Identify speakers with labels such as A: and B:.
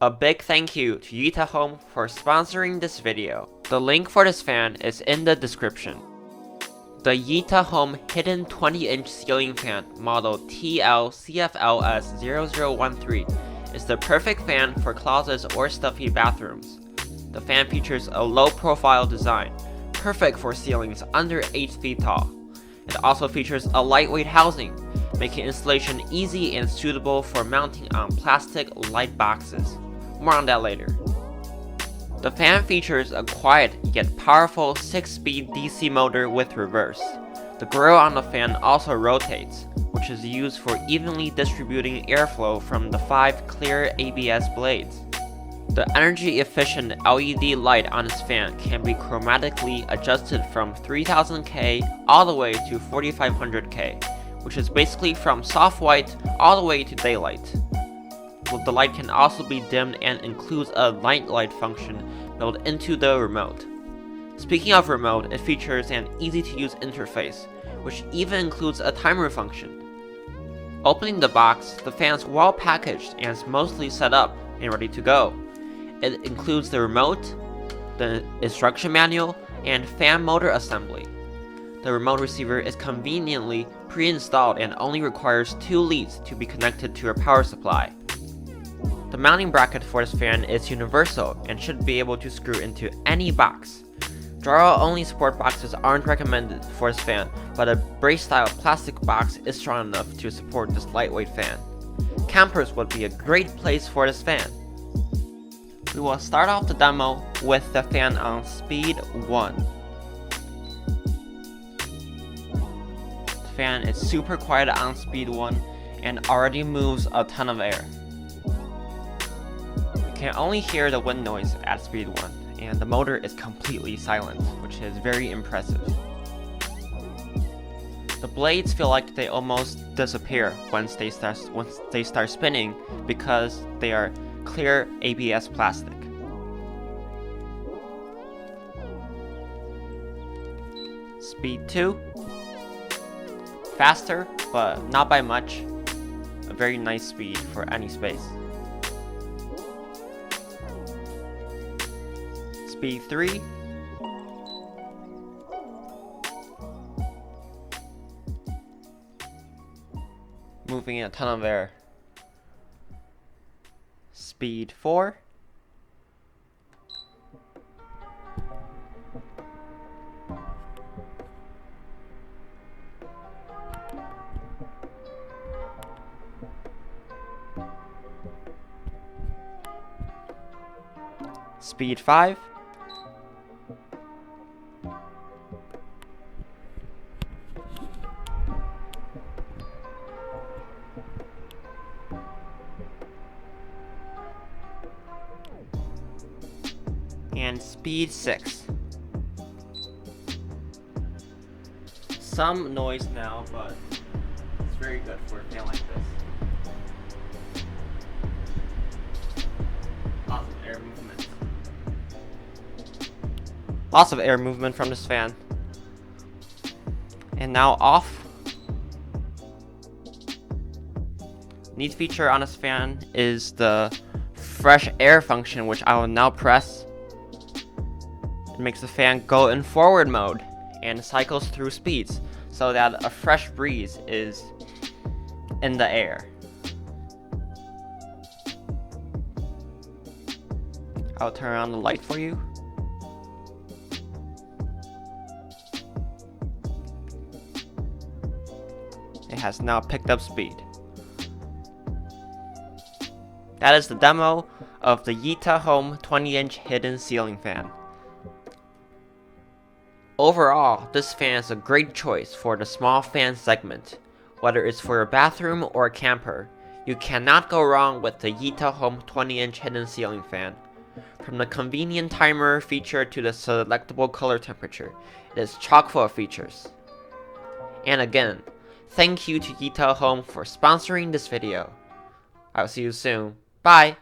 A: A big thank you to Yitahome for sponsoring this video. The link for this fan is in the description. The Yitahome hidden 20-inch ceiling fan model TL-CFLS0013 is the perfect fan for closets or stuffy bathrooms. The fan features a low-profile design, perfect for ceilings under 8 feet tall. It also features a lightweight housing, making installation easy and suitable for mounting on plastic light boxes. More on that later. The fan features a quiet yet powerful 6-speed DC motor with reverse. The grill on the fan also rotates, which is used for evenly distributing airflow from the 5 clear ABS blades. The energy-efficient LED light on this fan can be chromatically adjusted from 3000K all the way to 4500K, which is basically from soft white all the way to daylight. The light can also be dimmed and includes a night light function built into the remote. Speaking of remote, it features an easy-to-use interface, which even includes a timer function. Opening the box, the fan is well packaged and is mostly set up and ready to go. It includes the remote, the instruction manual, and fan motor assembly. The remote receiver is conveniently pre-installed and only requires 2 leads to be connected to your power supply. The mounting bracket for this fan is universal and should be able to screw into any box. Drawer-only support boxes aren't recommended for this fan, but a brace-style plastic box is strong enough to support this lightweight fan. Campers would be a great place for this fan. We will start off the demo with the fan on speed 1. The fan is super quiet on speed 1 and already moves a ton of air. You can only hear the wind noise at speed 1, and the motor is completely silent, which is very impressive. The blades feel like they almost disappear once they start spinning because they are clear ABS plastic. Speed 2. Faster, but not by much. A very nice speed for any space. Speed 3. Moving in a ton of air. Speed 4. Speed 5. And speed 6. Some noise now, but it's very good for a fan like this. Lots of air movement from this fan. And now off. Neat feature on this fan is the fresh air function, which I will now press. It makes the fan go in forward mode and cycles through speeds so that a fresh breeze is in the air. I'll turn on the light for you. It has now picked up speed. That is the demo of the Yitahome 20-inch hidden ceiling fan. Overall, this fan is a great choice for the small fan segment. Whether it's for your bathroom or a camper, you cannot go wrong with the Yitahome 20-inch hidden ceiling fan. From the convenient timer feature to the selectable color temperature, it is chock full of features. And again, thank you to Yitahome for sponsoring this video. I'll see you soon. Bye!